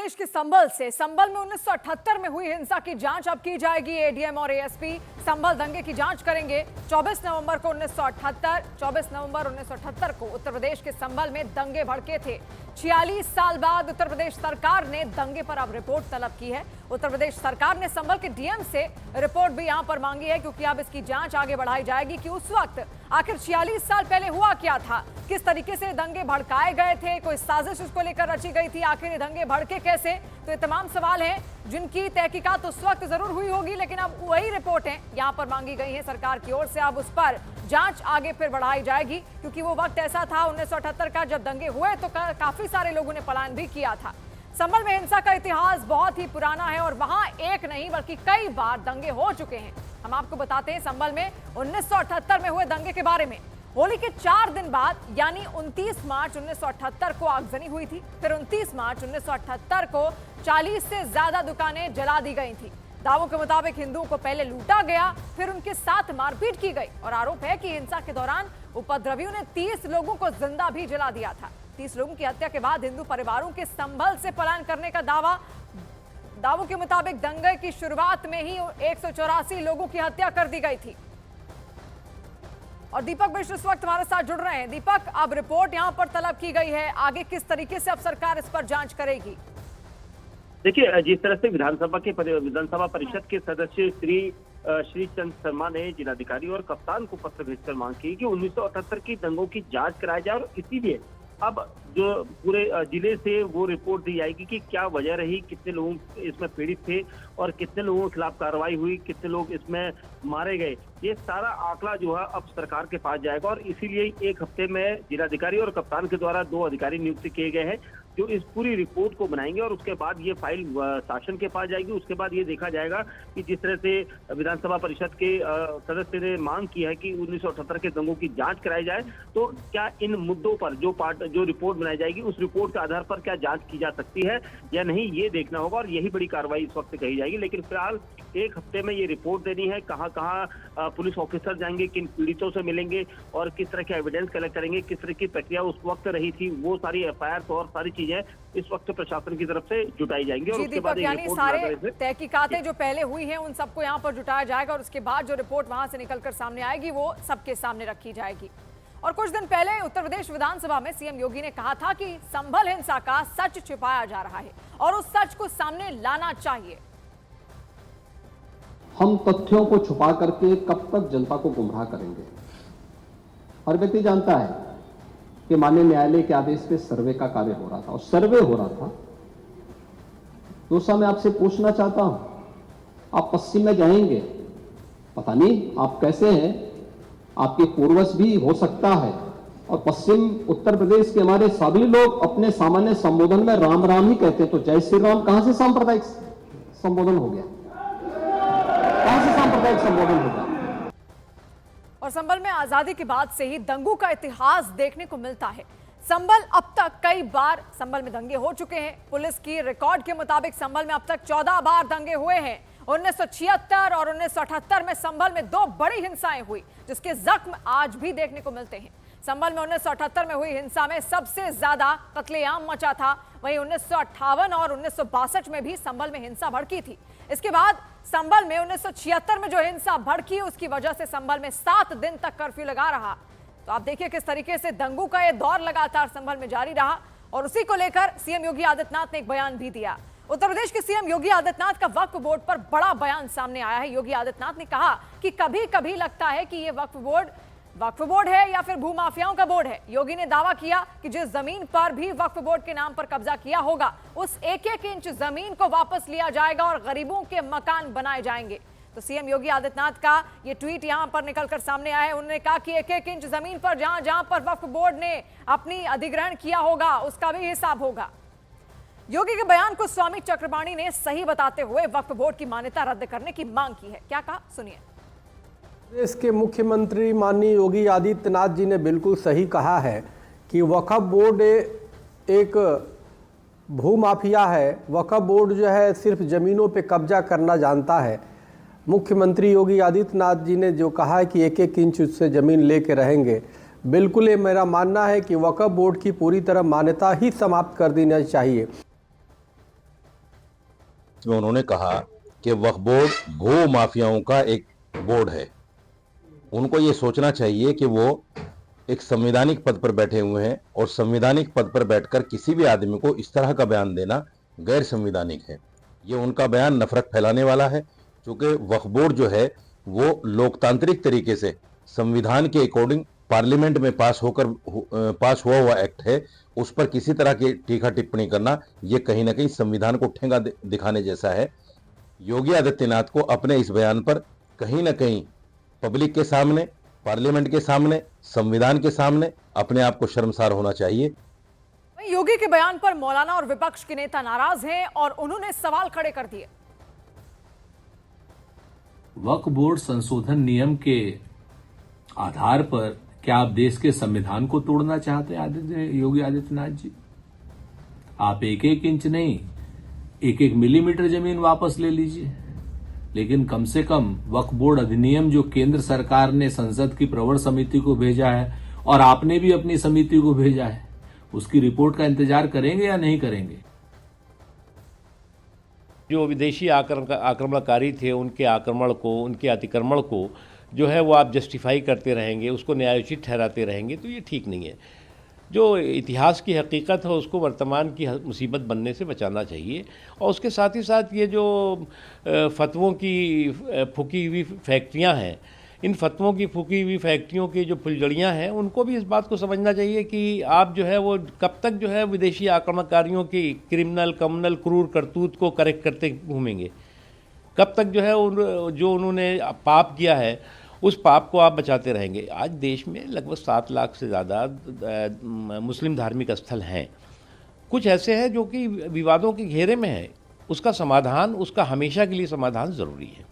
प्रदेश के संभल से। संभल में 1978 में हुई हिंसा की जांच अब की जाएगी। एडीएम और एएसपी संभल दंगे की जांच करेंगे। 24 नवंबर 1978 को उत्तर प्रदेश के संभल में दंगे भड़के थे। 46 साल बाद उत्तर प्रदेश सरकार ने दंगे पर अब रिपोर्ट तलब की है। उत्तर प्रदेश सरकार ने संभल के डीएम से रिपोर्ट भी यहां पर मांगी है, क्योंकि अब इसकी जांच आगे बढ़ाई जाएगी कि उस वक्त आखिर 46 साल पहले हुआ क्या था, किस तरीके से दंगे भड़काए गए थे, कोई साजिश उसको लेकर रची गई थी, आखिर ये दंगे भड़के कैसे। तो ये तमाम सवाल हैं जिनकी तहकीकात उस वक्त जरूर हुई होगी, लेकिन अब वही रिपोर्टें यहां पर मांगी गई हैं सरकार की ओर से। अब उस पर जांच आगे फिर बढ़ाई जाएगी, क्योंकि वो वक्त ऐसा था 1978 का जब दंगे हुए तो काफी सारे लोगों ने पलायन भी किया था। संभल में हिंसा का इतिहास बहुत ही पुराना है और वहां एक नहीं बल्कि कई बार दंगे हो चुके हैं। हम आपको बताते हैं संभल में 1978 में हुए दंगे के बारे में। होली के 4 दिन बाद यानी 29 मार्च 1978 को आगजनी हुई थी। फिर 29 मार्च 1978 को 40 से ज्यादा दुकानें जला दी गई थी। दावों के मुताबिक हिंदुओं को पहले लूटा गया, फिर उनके साथ मारपीट की गई और आरोप है कि हिंसा के दौरान उपद्रवियों ने 30 लोगों को जिंदा भी जला दिया था। 30 लोगों की हत्या के बाद हिंदू परिवारों के संभल से पलायन करने का दावों के मुताबिक दंगे की शुरुआत में ही 184 लोगों की हत्या कर दी गई थी। और दीपक मिश्र इस वक्त हमारे साथ जुड़ रहे हैं। दीपक, अब रिपोर्ट यहां पर तलब की गई है, आगे किस तरीके से अब सरकार इस पर जांच करेगी? देखिए, जिस तरह से विधानसभा परिषद के सदस्य श्री चंद शर्मा ने जिलाधिकारी और कप्तान को पत्र भेजकर मांग की कि 1978 की दंगों की जांच कराई जाए और इसीलिए अब जो पूरे जिले से वो रिपोर्ट दी जाएगी कि क्या वजह रही, कितने लोग इसमें पीड़ित थे और कितने लोगों के खिलाफ कार्रवाई हुई, कितने लोग इसमें मारे गए। ये सारा आंकड़ा जो है अब सरकार के पास जाएगा और इसीलिए एक हफ्ते में जिलाधिकारी और कप्तान के द्वारा 2 अधिकारी नियुक्त किए गए हैं जो इस पूरी रिपोर्ट को बनाएंगे और उसके बाद ये फाइल शासन के पास जाएगी। उसके बाद ये देखा जाएगा कि जिस तरह से विधानसभा परिषद के सदस्य ने मांग की है कि 1978 के दंगों की जांच कराई जाए, तो क्या इन मुद्दों पर जो रिपोर्ट बनाई जाएगी उस रिपोर्ट के आधार पर क्या जांच की जा सकती है या नहीं, ये देखना होगा और यही बड़ी कार्रवाई इस वक्त कही जाएगी। लेकिन फिलहाल एक हफ्ते में ये रिपोर्ट देनी है, कहाँ कहाँ पुलिस ऑफिसर जाएंगे, किन पीड़ितों से मिलेंगे और किस तरह के एविडेंस कलेक्ट करेंगे, किस तरह की प्रक्रिया उस वक्त रही थी, वो सारी एफआईआर और सारी चीजें इस वक्त प्रशासन की तरफ से जुटाई जाएंगी। और उसके बाद यानी सारे तहकीकातें जो पहले हुई हैं उन सबको यहाँ पर जुटाया जाएगा और उसके बाद जो रिपोर्ट वहां से निकलकर सामने आएगी वो सबके सामने रखी जाएगी। और कुछ दिन पहले उत्तर प्रदेश विधानसभा में सीएम योगी ने कहा था कि संभल हिंसा का सच छिपाया जा रहा है और उस सच को सामने लाना चाहिए। हम तथ्यों को छुपा करके कब तक जनता को गुमराह करेंगे? हर व्यक्ति जानता है कि माननीय न्यायालय के आदेश पे सर्वे का कार्य हो रहा था और सर्वे हो रहा था। दोस्तों, मैं आपसे पूछना चाहता हूं, आप पश्चिम में जाएंगे, पता नहीं आप कैसे हैं, आपके पूर्वज भी हो सकता है, और पश्चिम उत्तर प्रदेश के हमारे सभी लोग अपने सामान्य संबोधन में राम राम ही कहते हैं, तो जय श्री राम कहां से सांप्रदायिक संबोधन हो गया? कहां से सांप्रदायिक संबोधन हो गया? और संभल में आजादी के बाद से ही दंगों का इतिहास देखने को मिलता है। संभल अब तक कई बार संभल में दंगे हो चुके हैं। पुलिस की रिकॉर्ड के मुताबिक संभल में अब तक 14 बार दंगे हुए हैं। 1976 और 1978 में संभल में 2 बड़ी हिंसाएं हुई, जिसके जख्म आज भी देखने को मिलते हैं। संभल में 1978 में हुई हिंसा में सबसे ज्यादा कत्लेआम मचा था। वहीं 1958 और 1962 में भी संभल में हिंसा भड़की थी। इसके बाद संभल में 1976 में जो हिंसा भड़की, उसकी वजह से संभल में 7 दिन तक कर्फ्यू लगा रहा। तो आप देखिए किस तरीके से दंगों का यह दौर लगातार संभल में जारी रहा और उसी को लेकर सीएम योगी आदित्यनाथ ने एक बयान भी दिया। उत्तर प्रदेश के सीएम योगी आदित्यनाथ का वक्फ बोर्ड पर बड़ा बयान सामने आया है। योगी आदित्यनाथ ने कहा कि कभी कभी लगता है कि यह वक्फ बोर्ड है या फिर भूमाफियाओं का बोर्ड है। योगी ने दावा किया कि जिस जमीन पर भी वक्फ बोर्ड के नाम पर कब्जा किया होगा, उस एक-एक इंच जमीन को वापस लिया जाएगा और गरीबों के मकान बनाए जाएंगे। तो सीएम योगी आदित्यनाथ का ये ट्वीट यहां पर निकलकर सामने आया है। उन्होंने कहा कि एक-एक इंच जमीन पर जहां जहां पर वक्फ बोर्ड ने अपनी अधिग्रहण किया होगा, उसका भी हिसाब होगा। योगी के बयान को स्वामी चक्रपाणी ने सही बताते हुए वक्फ बोर्ड की मान्यता रद्द करने की मांग की है। क्या कहा, सुनिए। प्रदेश के मुख्यमंत्री माननीय योगी आदित्यनाथ जी ने बिल्कुल सही कहा है कि वक्फ बोर्ड एक भूमाफिया है। वक्फ बोर्ड जो है सिर्फ ज़मीनों पे कब्जा करना जानता है। मुख्यमंत्री योगी आदित्यनाथ जी ने जो कहा है कि एक एक इंच उससे ज़मीन लेके रहेंगे, बिल्कुल ये मेरा मानना है कि वक्फ बोर्ड की पूरी तरह मान्यता ही समाप्त कर देना चाहिए। में उन्होंने कहा कि वक्फ बोर्ड भू माफियाओं का एक बोर्ड है। उनको ये सोचना चाहिए कि वो एक संवैधानिक पद पर बैठे हुए हैं और संवैधानिक पद पर बैठकर किसी भी आदमी को इस तरह का बयान देना गैर संवैधानिक है। ये उनका बयान नफरत फैलाने वाला है, क्योंकि वक्फ बोर्ड जो है वो लोकतांत्रिक तरीके से संविधान के अकॉर्डिंग पार्लियामेंट में पास हुआ हुआ एक्ट है, उस पर किसी तरह की टीका टिप्पणी करना ये कहीं ना कहीं संविधान को ठेंगा दिखाने जैसा है। योगी आदित्यनाथ को अपने इस बयान पर कहीं ना कहीं पब्लिक के सामने, पार्लियामेंट के सामने, संविधान के सामने अपने आप को शर्मसार होना चाहिए। वहीं योगी के बयान पर मौलाना और विपक्ष के नेता नाराज हैं और उन्होंने सवाल खड़े कर दिए। वक्फ बोर्ड संशोधन नियम के आधार पर क्या आप देश के संविधान को तोड़ना चाहते हैं योगी आदित्यनाथ जी? आप एक एक इंच नहीं, एक एक मिलीमीटर जमीन वापस ले लीजिए, लेकिन कम से कम वक्फ बोर्ड अधिनियम जो केंद्र सरकार ने संसद की प्रवर समिति को भेजा है और आपने भी अपनी समिति को भेजा है, उसकी रिपोर्ट का इंतजार करेंगे या नहीं करेंगे? जो विदेशी आक्रमणकारी थे उनके आक्रमण को, उनके अतिक्रमण को जो है वो आप जस्टिफाई करते रहेंगे, उसको न्यायोचित ठहराते रहेंगे, तो ये ठीक नहीं है। जो इतिहास की हकीकत है उसको वर्तमान की मुसीबत बनने से बचाना चाहिए। और उसके साथ ही साथ ये जो फतवों की फूकी हुई फैक्ट्रियां हैं, इन फतवों की फूकी हुई फैक्ट्रियों की जो फुलझड़ियां हैं, उनको भी इस बात को समझना चाहिए कि आप जो है वो कब तक जो है विदेशी आक्रमणकारियों की क्रिमिनल कम्युनल क्रूर करतूत को करेक्ट करते घूमेंगे? कब तक जो है जो उन्होंने पाप किया है उस पाप को आप बचाते रहेंगे? आज देश में लगभग 7 लाख से ज़्यादा मुस्लिम धार्मिक स्थल हैं। कुछ ऐसे हैं जो कि विवादों के घेरे में हैं। उसका समाधान, उसका हमेशा के लिए समाधान ज़रूरी है।